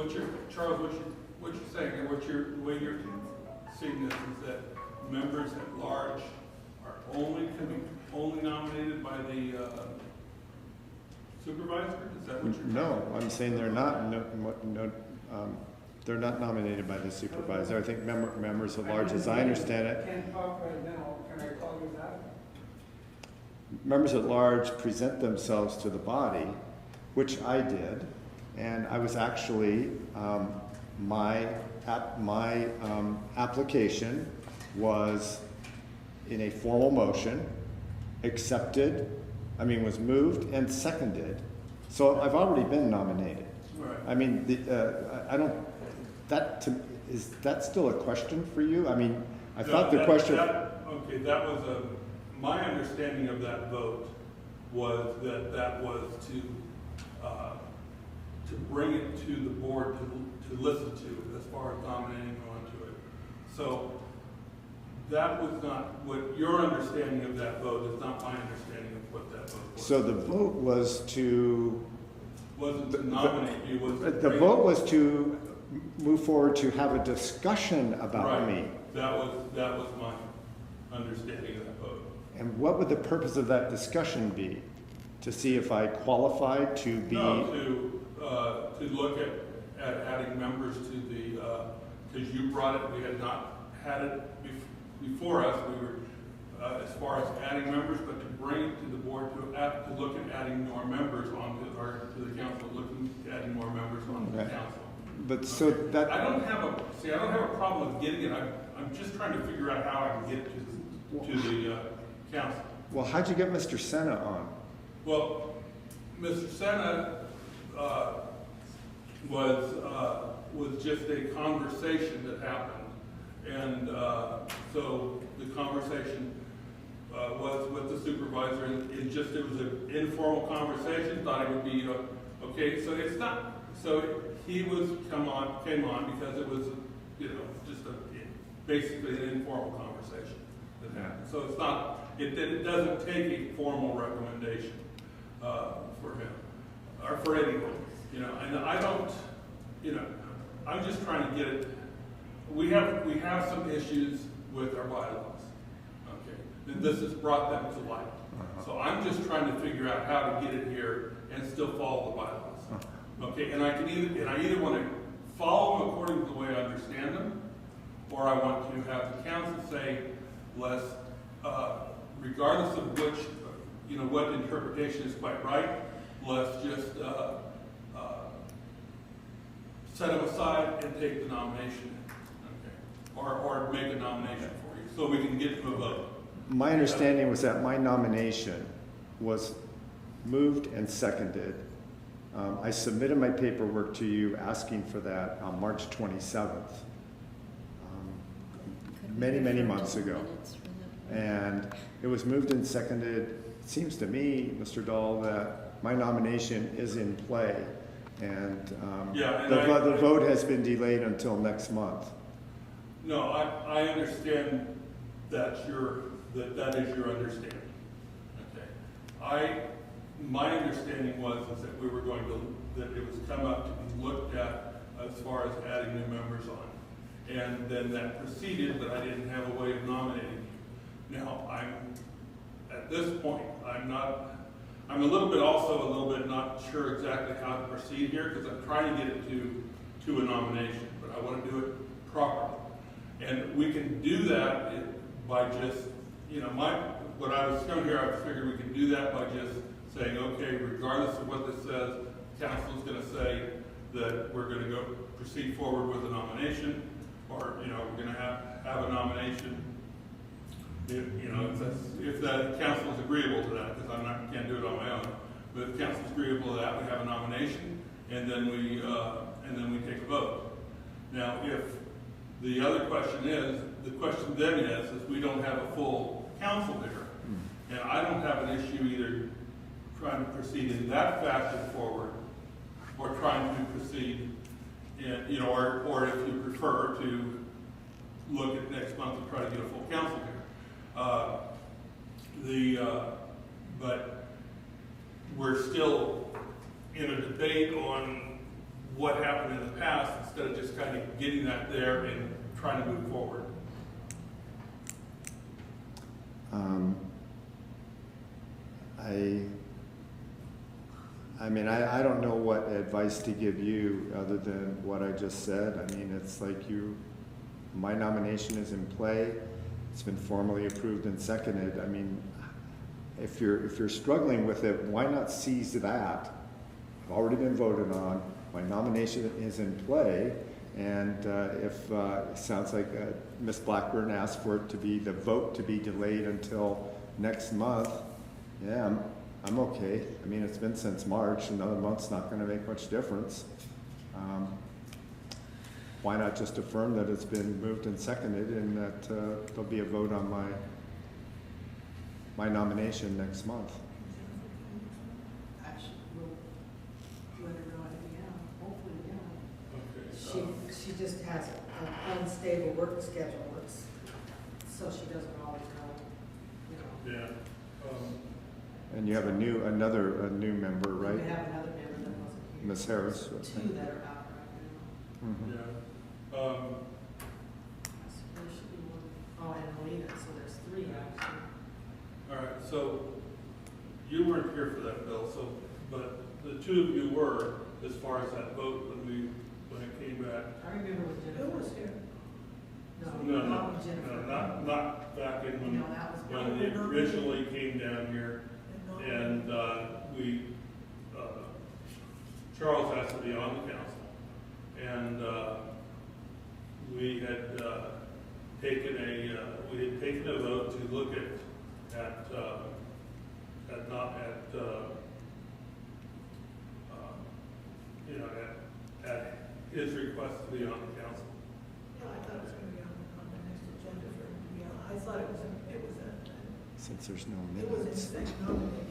Charles, what you're saying, and the way you're seeing this is that members at large are can be only nominated by the supervisor? Is that what you're saying? No, I'm saying they're not. They're not nominated by the supervisor. I think members at large, as I understand it, Can't talk right now. Can I call you back? members at large present themselves to the body, which I did, and I was actually my application was in a formal motion, accepted, was moved and seconded. So I've already been nominated. Right. I mean, I don't, is that still a question for you? I mean, I thought the question. Okay, that was my understanding of that vote was that was to bring it to the board to listen to as far as nominating onto it. So that was not what your understanding of that vote is not my understanding of what that vote was. So the vote was to. Wasn't to nominate you. The vote was to move forward to have a discussion about right. me. That was my understanding of that vote. And what would the purpose of that discussion be? To see if I qualified to be. No, to look at adding members to the, because you brought it, we had not had it before us. We were, as far as adding members, but to bring it to the board to look at adding more members to the council, looking at adding more members onto the council. But so that. I don't have a problem with getting it. I'm just trying to figure out how I can get it to the council. Well, how'd you get Mr. Senna on? Well, Mr. Senna was just a conversation that happened, and so the conversation was with the supervisor, and it was an informal conversation. Thought it would be okay. So it's not. So he came on because it was just basically an informal conversation that happened. So it's not. It doesn't take a formal recommendation for him or for anyone. And I don't. I'm just trying to get it. We have some issues with our bylaws. Okay, and this has brought them to light. So I'm just trying to figure out how to get it here and still follow the bylaws. Okay, and I either want to follow them according to the way I understand them, or I want to have the council say, regardless of which, what interpretation is quite right, let's just set them aside and take the nomination, okay, or make a nomination for you, so we can get to a vote. My understanding was that my nomination was moved and seconded. I submitted my paperwork to you asking for that on March 27th, many months ago. And it was moved and seconded. It seems to me, Mr. Dahl, that my nomination is in play, and the vote has been delayed until next month. No, I understand that is your understanding. Okay. My understanding was that we were that it was come up to be looked at as far as adding new members on, and then that proceeded, but I didn't have a way of nominating you. Now at this point, I'm a little bit not sure exactly how to proceed here, because I'm trying to get it to a nomination, but I want to do it properly. And we can do that by just, what I was coming here, I figured we can do that by just saying, okay, regardless of what this says, council's going to say that we're going to proceed forward with a nomination, or, we're going to have a nomination. If the council is agreeable to that, because can't do it on my own. But if the council is agreeable to that, we have a nomination, and then we take a vote. Now, if the other question is, the question then is we don't have a full council there, and I don't have an issue either trying to proceed in that fashion forward, or trying to proceed in, or if you prefer to look at next month and try to get a full council here. But we're still in a debate on what happened in the past instead of just kind of getting that there and trying to move forward. I mean, I don't know what advice to give you other than what I just said. I mean, it's like my nomination is in play. It's been formally approved and seconded. I mean, if you're struggling with it, why not seize that? I've already been voted on. My nomination is in play. And if it sounds like Ms. Blackburn asked for it to be, the vote to be delayed until next month, yeah, I'm okay. I mean, it's been since March. Another month's not going to make much difference. Why not just affirm that it's been moved and seconded and that there'll be a vote on my nomination next month? Actually, we'll let her know, yeah, hopefully, yeah. Okay. She just has an unstable work schedule, so she doesn't always know, Yeah. And you have a new member, right? We have another member that wasn't here. Ms. Harris. Two that are out right now. Mhm. Yeah. So there should be one. Oh, and Melina, so there's three actually. All right, so you weren't here for that, Bill, but the two of you were, as far as that vote when it came back. I remember with Jennifer. Who was here? No, Not with Jennifer. not back in when No, that was. when it originally came down here, and Charles has to be on the council, and we had taken a vote to look at his request to be on the council. Yeah, I thought it was gonna be on the next agenda for, I thought it was Since there's no it was minutes. in fact nominated.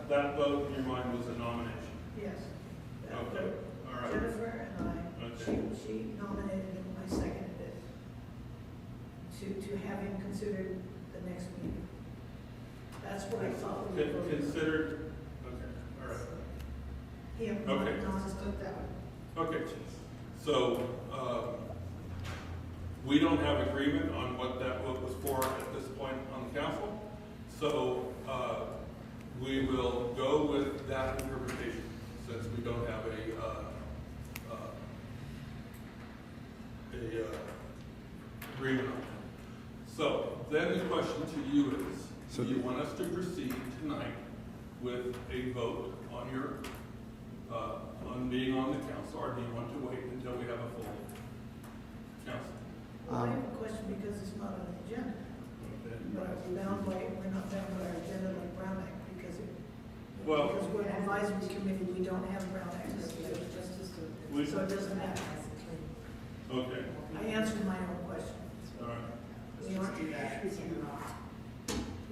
That vote in your mind was a nomination. Yes. That Okay, vote, all right. Jennifer and I, Okay. she nominated him, I seconded it. To have him considered the next meeting. That's what I thought we were voting on. Considered, okay, all right. Him, Okay. not just took that one. Okay, so, we don't have agreement on what that vote was for at this point on the council. So, we will go with that interpretation, since we don't have agreement on it. So, then the question to you is, do you want us to proceed tonight with a vote on your on being on the council, or do you want to wait until we have a full council? Well, I have a question because it's not on the agenda. Okay. But we're not bound by our agenda like Brown Act because Well- because we're an advisory committee, we don't have Brown Act. We- So it doesn't matter. Okay, I answered my own question. all right, We aren't, Do that.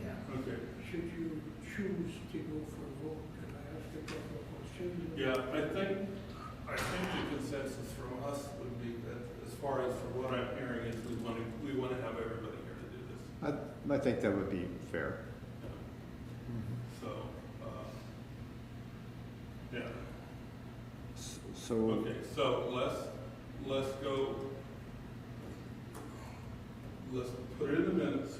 yeah. okay. Should you choose to go for a vote, can I ask a couple of questions? Yeah, I think the consensus from us would be that, as far as for what I'm hearing, is we want to have everybody here to do this. I think that would be fair. So, yeah, So, okay, so let's put it in the minutes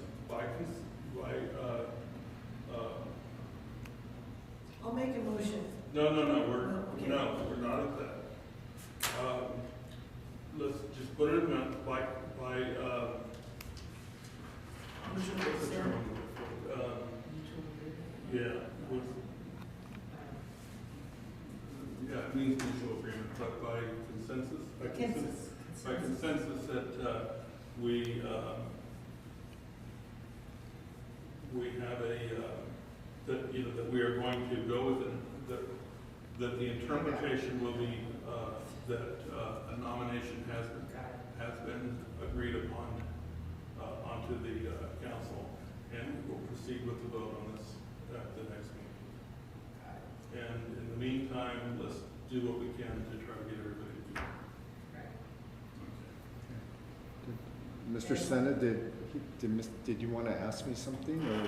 I'll make a motion. no, Okay. we're not at that. Let's just put it in minutes Motion to what's the term? accept. Yeah, yeah, it means mutual agreement, but by consensus? By consensus that we have that we are going to go with it, that the interpretation will be that a nomination has been agreed upon onto the council, and we'll proceed with the vote on this at the next meeting. And in the meantime, let's do what we can to try to get everybody to do it. Mr. Senna, did you want to ask me something, or?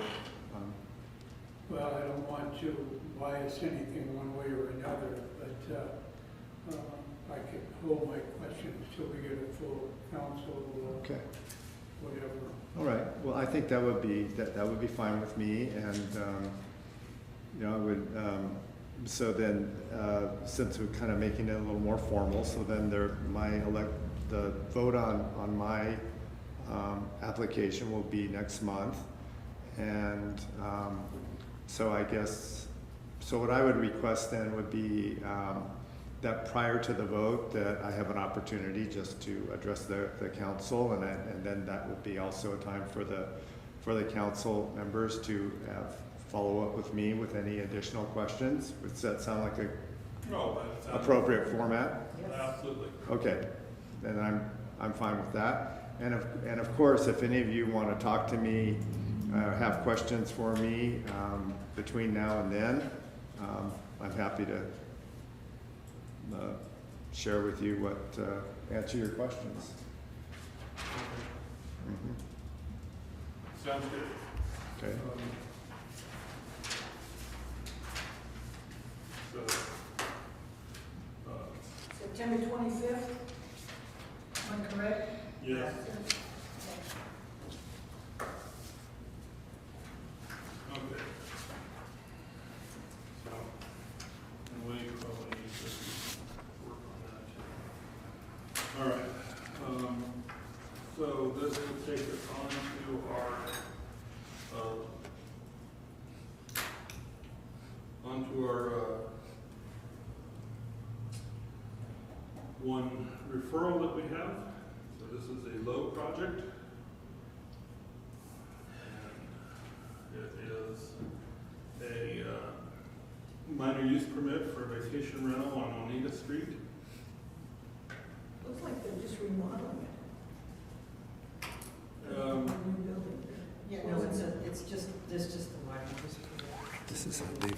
Well, I don't want to bias anything one way or another, but I can hold my questions till we get a full council, Okay. whatever. All right, well, I think that would be, that would be fine with me, and, you know, I would, so then, since we're kind of making it a little more formal, so then the vote on my, application will be next month, and, so I guess, so what I would request then would be, that prior to the vote, that I have an opportunity just to address the council, and then that would be also a time for the council members to follow up with me with any additional questions. Does that sound like a No, but appropriate format? absolutely. Okay, then I'm fine with that. And of course, if any of you want to talk to me, have questions for me between now and then, I'm happy to share with you what, answer your questions. Mhm. Sounds good. Okay. So, September 25th, am I correct? yes. Okay. So, and we probably need to work on that too. All right, so this will take us on to our, one referral that we have. So this is a low project. And it is a minor use permit for vacation rental on Oneida Street. Looks like they're just remodeling it. A new building. Yeah, no, it's just, there's just the minor. This is a big